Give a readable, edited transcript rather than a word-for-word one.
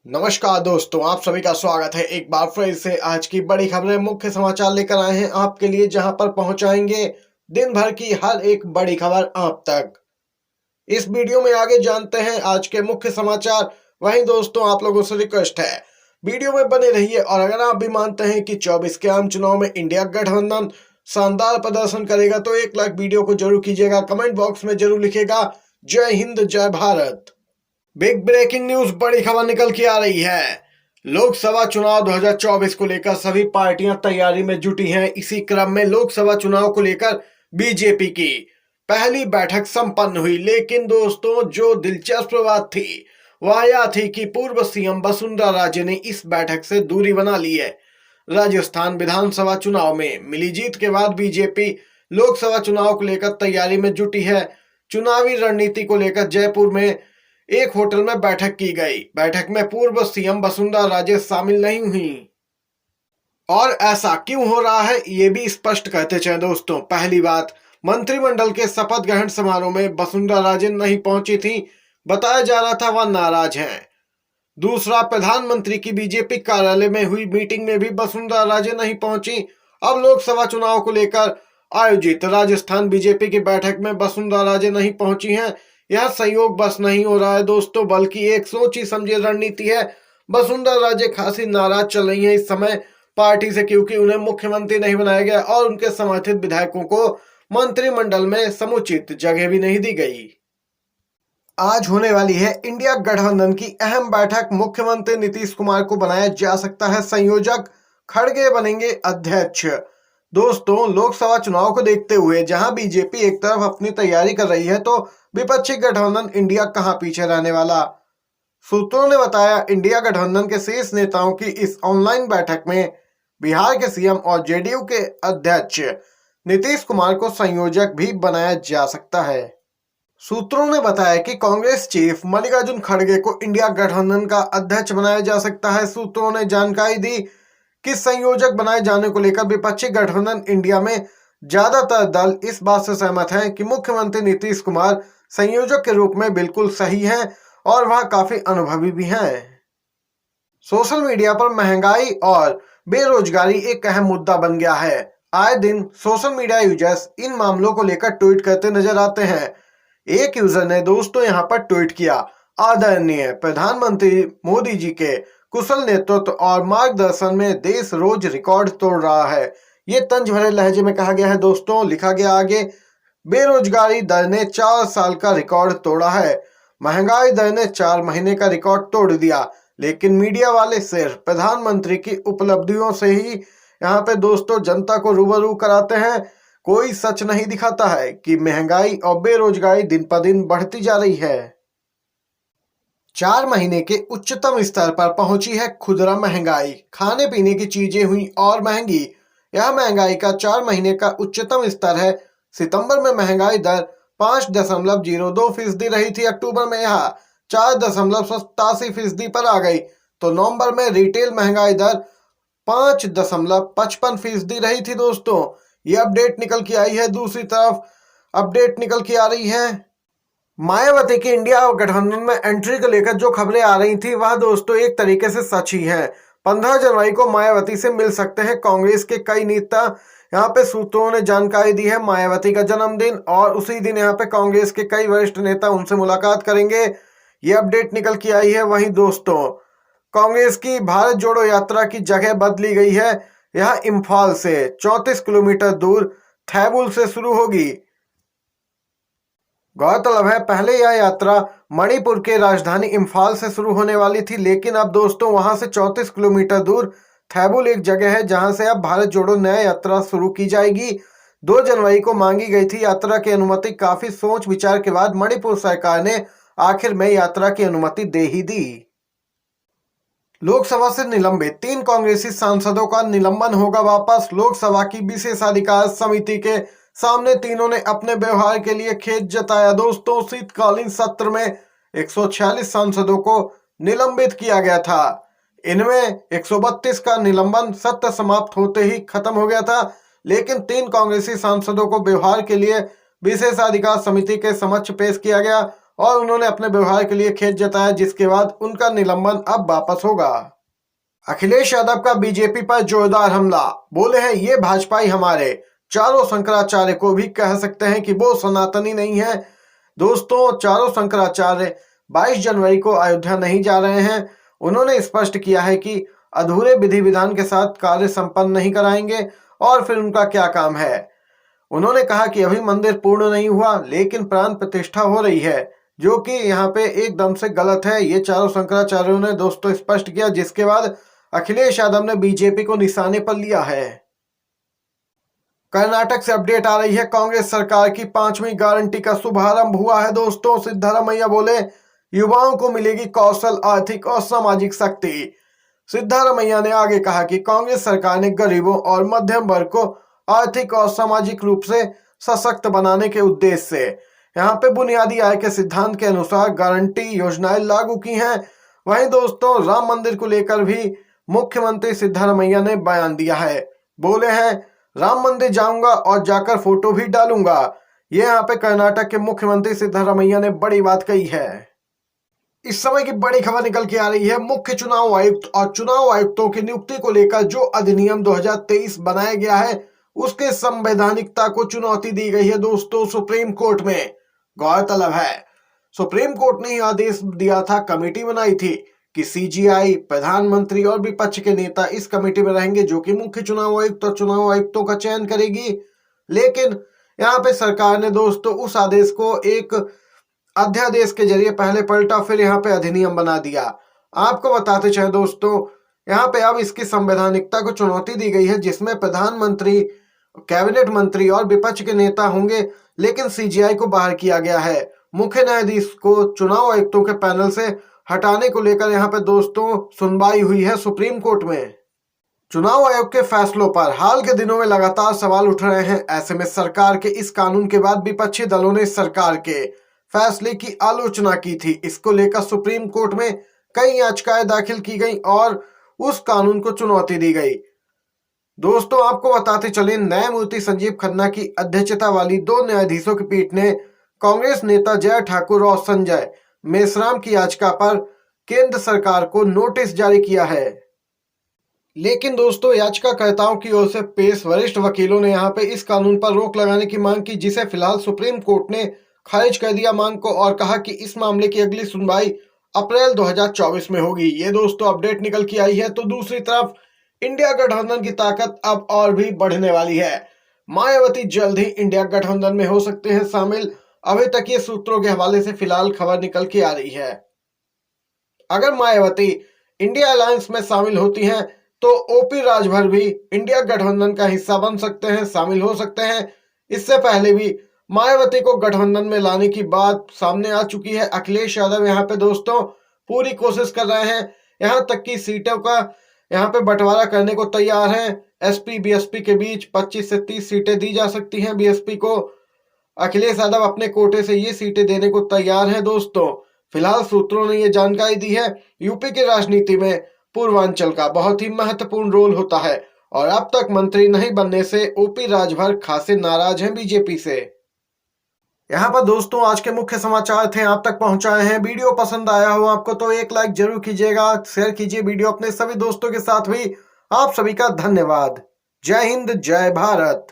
नमस्कार दोस्तों, आप सभी का स्वागत है एक बार फिर से। आज की बड़ी खबरें, मुख्य समाचार लेकर आए हैं आपके लिए, जहां पर पहुंचाएंगे दिन भर की हर एक बड़ी खबर आप तक। इस वीडियो में आगे जानते हैं आज के मुख्य समाचार। वहीं दोस्तों, आप लोगों से रिक्वेस्ट है, वीडियो में बने रहिए। और अगर आप भी मानते हैं कि 24 के आम चुनाव में इंडिया गठबंधन शानदार प्रदर्शन करेगा तो 1 लाख वीडियो को जरूर कीजिएगा, कमेंट बॉक्स में जरूर लिखिएगा जय हिंद जय भारत। बिग ब्रेकिंग न्यूज, बड़ी खबर निकल के आ रही है। लोकसभा चुनाव 2024 को लेकर सभी पार्टियां तैयारी में जुटी हैं। इसी क्रम में लोकसभा चुनाव को लेकर बीजेपी की पहली बैठक संपन्न हुई। लेकिन दोस्तों, जो दिलचस्प बात थी वह यह थी कि पूर्व सीएम वसुंधरा राजे ने इस बैठक से दूरी बना ली है। राजस्थान विधानसभा चुनाव में मिली जीत के बाद बीजेपी लोकसभा चुनाव को लेकर तैयारी में जुटी है। चुनावी रणनीति को लेकर जयपुर में एक होटल में बैठक की गई। बैठक में पूर्व सीएम वसुंधरा राजे शामिल नहीं हुई। और ऐसा क्यों हो रहा है ये भी स्पष्ट करते चले दोस्तों। पहली बात, मंत्रिमंडल के शपथ ग्रहण समारोह में वसुंधरा राजे नहीं पहुंची थी। बताया जा रहा था वह नाराज हैं। दूसरा, प्रधानमंत्री की बीजेपी कार्यालय में हुई मीटिंग में भी वसुंधरा राजे नहीं पहुंची। अब लोकसभा चुनाव को लेकर आयोजित राजस्थान बीजेपी की बैठक में वसुंधरा राजे नहीं पहुंची हैं। यह संयोग बस नहीं हो रहा है दोस्तों, बल्कि एक सोची समझी रणनीति है। वसुंधरा राजे खासी नाराज चल रही हैं इस समय पार्टी से, क्योंकि उन्हें मुख्यमंत्री नहीं बनाया गया और उनके समर्थित विधायकों को मंत्रिमंडल में समुचित जगह भी नहीं दी गई। आज होने वाली है इंडिया गठबंधन की अहम बैठक। मुख्यमंत्री नीतीश कुमार को बनाया जा सकता है संयोजक, खड़गे बनेंगे अध्यक्ष। दोस्तों, लोकसभा चुनाव को देखते हुए जहां बीजेपी एक तरफ अपनी तैयारी कर रही है तो विपक्षी गठबंधन इंडिया कहां पीछे रहने वाला। सूत्रों ने बताया, इंडिया गठबंधन के शीर्ष नेताओं की इस ऑनलाइन बैठक में बिहार के सीएम और जेडीयू के अध्यक्ष नीतीश कुमार को संयोजक भी बनाया जा सकता है। सूत्रों ने बताया कि कांग्रेस चीफ मल्लिकार्जुन खड़गे को इंडिया गठबंधन का अध्यक्ष बनाया जा सकता है। सूत्रों ने जानकारी दी कि संयोजक बनाए जाने को लेकर विपक्षी गठबंधन इंडिया में ज्यादातर दल इस बात से सहमत हैं कि मुख्यमंत्री नीतीश कुमार संयोजक के रूप में बिल्कुल सही हैं और वह काफी अनुभवी भी हैं। सोशल मीडिया पर महंगाई और बेरोजगारी एक अहम मुद्दा बन गया है। आए दिन सोशल मीडिया यूजर्स इन मामलों को लेकर ट्वीट करते नजर आते हैं। एक यूजर ने दोस्तों यहां पर ट्वीट किया, आदरणीय प्रधानमंत्री मोदी जी के कुशल नेतृत्व और मार्गदर्शन में देश रोज रिकॉर्ड तोड़ रहा है। ये तंज भरे लहजे में कहा गया है दोस्तों। लिखा गया आगे, बेरोजगारी दर ने 4 साल का रिकॉर्ड तोड़ा है। महंगाई दर ने 4 महीने का रिकॉर्ड तोड़ दिया। लेकिन मीडिया वाले सिर्फ प्रधानमंत्री की उपलब्धियों से ही यहाँ पे दोस्तों जनता को रूबरू कराते हैं। कोई सच नहीं दिखाता है कि महंगाई और बेरोजगारी दिन पर दिन बढ़ती जा रही है। 4 महीने के उच्चतम स्तर पर पहुंची है खुदरा महंगाई। खाने पीने की चीजें हुई और महंगी। यह महंगाई का 4 महीने का उच्चतम स्तर है। सितंबर में महंगाई दर 5.02% रही थी। अक्टूबर में यह 4.87% पर आ गई तो नवंबर में रिटेल महंगाई दर 5.55% रही थी दोस्तों। ये अपडेट निकल के आई है। दूसरी तरफ अपडेट निकल के आ रही है मायावती की इंडिया गठबंधन में एंट्री को लेकर जो खबरें आ रही थी वह दोस्तों एक तरीके से सच ही है। 15 जनवरी को मायावती से मिल सकते हैं कांग्रेस के कई नेता। यहाँ पे सूत्रों ने जानकारी दी है, मायावती का जन्मदिन और उसी दिन यहाँ पे कांग्रेस के कई वरिष्ठ नेता उनसे मुलाकात करेंगे। ये अपडेट निकल के आई है। वहीं दोस्तों, कांग्रेस की भारत जोड़ो यात्रा की जगह बदली गई है। यह इम्फाल से 34 किलोमीटर दूर थैबुल से शुरू होगी। गौरतलब है, पहले यह यात्रा मणिपुर के राजधानी इम्फाल से शुरू होने वाली थी, लेकिन अब दोस्तों वहां से 34 किलोमीटर दूर थैबुल एक जगह है जहां से अब भारत जोड़ो नया यात्रा शुरू की जाएगी। 2 जनवरी को मांगी गई थी यात्रा की अनुमति। काफी सोच विचार के बाद मणिपुर सरकार ने आखिर में यात्रा की अनुमति दे ही दी। लोकसभा से निलंबित 3 कांग्रेसी सांसदों का निलंबन होगा वापस। लोकसभा की विशेषाधिकार समिति के सामने तीनों ने अपने व्यवहार के लिए खेद जताया दोस्तों। शीतकालीन सत्र में 146 सांसदों को निलंबित किया गया था। इनमें 132 का निलंबन सत्र समाप्त होते ही खत्म हो गया था, लेकिन 3 कांग्रेसी सांसदों को व्यवहार के लिए विशेषाधिकार समिति के समक्ष पेश किया गया और उन्होंने अपने व्यवहार के लिए खेद जताया, जिसके बाद उनका निलंबन अब वापस होगा। अखिलेश यादव का बीजेपी पर जोरदार हमला, बोले हैं ये भाजपाई हमारे चारों शंकराचार्य को भी कह सकते हैं कि वो सनातनी नहीं है। दोस्तों, चारों शंकराचार्य 22 जनवरी को अयोध्या नहीं जा रहे हैं। उन्होंने स्पष्ट किया है कि अधूरे विधि विधान के साथ कार्य संपन्न नहीं कराएंगे और फिर उनका क्या काम है। उन्होंने कहा कि अभी मंदिर पूर्ण नहीं हुआ, लेकिन प्राण प्रतिष्ठा हो रही है, जो कि यहाँ पे एकदम से गलत है। ये चारों शंकराचार्यों ने दोस्तों स्पष्ट किया, जिसके बाद अखिलेश यादव ने बीजेपी को निशाने पर लिया है। कर्नाटक से अपडेट आ रही है, कांग्रेस सरकार की 5वीं गारंटी का शुभारंभ हुआ है। दोस्तों, सिद्धारमैया बोले युवाओं को मिलेगी कौशल, आर्थिक और सामाजिक शक्ति। सिद्धारमैया ने आगे कहा कि कांग्रेस सरकार ने गरीबों और मध्यम वर्ग को आर्थिक और सामाजिक रूप से सशक्त बनाने के उद्देश्य से यहाँ पे बुनियादी आय के सिद्धांत के अनुसार गारंटी योजनाएं लागू की हैं। वहीं दोस्तों, राम मंदिर को लेकर भी मुख्यमंत्री सिद्धारमैया ने बयान दिया है। बोले हैं राम मंदिर जाऊंगा और जाकर फोटो भी डालूंगा। ये यहाँ पे कर्नाटक के मुख्यमंत्री सिद्धारमैया ने बड़ी बात कही है। इस समय की बड़ी खबर निकल के आ रही है, मुख्य चुनाव आयुक्त और चुनाव आयुक्तों की नियुक्ति को लेकर जो अधिनियम 2023 बनाया गया है, उसके संवैधानिकता को चुनौती दी गई है। दोस्तों, सुप्रीम कोर्ट में गौरतलब है, सुप्रीम कोर्ट ने यह आदेश दिया था, कमेटी बनाई थी कि सीजीआई, प्रधानमंत्री और विपक्ष के नेता इस कमेटी में रहेंगे, जो कि मुख्य चुनाव आयुक्त और चुनाव आयुक्तों का चयन करेगी। लेकिन यहाँ पे सरकार ने दोस्तों उस आदेश को एक अध्यादेश के जरिए पहले पलटा, फिर यहाँ पे अधिनियम बना दिया। आपको बताते चले दोस्तों, यहाँ पे अब इसकी संवैधानिकता को चुनौती दी गई है, जिसमें प्रधानमंत्री, कैबिनेट मंत्री और विपक्ष के नेता होंगे, लेकिन सीजीआई को बाहर किया गया है। मुख्य न्यायाधीश को चुनाव आयुक्तों के पैनल से हटाने को लेकर यहाँ पे दोस्तों सुनवाई हुई है सुप्रीम कोर्ट में। चुनाव आयोग के फैसलों पर हाल के दिनों में लगातार सवाल उठ रहे हैं। ऐसे में सरकार के इस कानून के बाद विपक्षी दलों ने सरकार के फैसले की आलोचना की थी। इसको लेकर सुप्रीम कोर्ट में कई याचिकाएं दाखिल की गई और उस कानून को चुनौती दी गई। दोस्तों, आपको बताते चले, न्यायमूर्ति संजीव खन्ना की अध्यक्षता वाली 2 न्यायाधीशों की पीठ ने कांग्रेस नेता जय ठाकुर और संजय मेश्राम की याचिका पर केंद्र सरकार को नोटिस जारी किया है। लेकिन दोस्तों, याचिकाकर्ताओं की ओर से पेश वरिष्ठ वकीलों ने यहाँ पे इस कानून पर रोक लगाने की मांग की, जिसे फिलहाल सुप्रीम कोर्ट ने खारिज कर दिया मांग को और कहा कि इस मामले की अगली सुनवाई अप्रैल 2024 में होगी। ये दोस्तों अपडेट निकल के आई है। तो दूसरी तरफ इंडिया गठबंधन की ताकत अब और भी बढ़ने वाली है। मायावती जल्द ही इंडिया गठबंधन में हो सकते हैं शामिल। अभी तक ये सूत्रों के हवाले से फिलहाल खबर निकल के आ रही है। अगर मायावती इंडिया अलायंस में शामिल होती हैं, तो ओपी राजभर भी इंडिया गठबंधन का हिस्सा बन सकते हैं, शामिल हो सकते हैं। इससे पहले भी मायावती को गठबंधन में लाने की बात सामने आ चुकी है। अखिलेश यादव यहाँ पे दोस्तों पूरी कोशिश कर रहे हैं, यहाँ तक कि सीटों का यहाँ पे बंटवारा करने को तैयार हैं। एसपी बीएसपी के बीच 25 से 30 सीटें दी जा सकती हैं। बीएसपी को अखिलेश यादव अपने कोटे से ये सीटें देने को तैयार हैं। दोस्तों, फिलहाल सूत्रों ने ये जानकारी दी है, यूपी की राजनीति में पूर्वांचल का बहुत ही महत्वपूर्ण रोल होता है और अब तक मंत्री नहीं बनने से ओपी राजभर खासे नाराज हैं बीजेपी से। यहाँ पर दोस्तों आज के मुख्य समाचार थे, आप तक पहुंचाए हैं। वीडियो पसंद आया हो आपको तो एक लाइक जरूर कीजिएगा, शेयर कीजिए वीडियो अपने सभी दोस्तों के साथ भी। आप सभी का धन्यवाद। जय हिंद, जय भारत।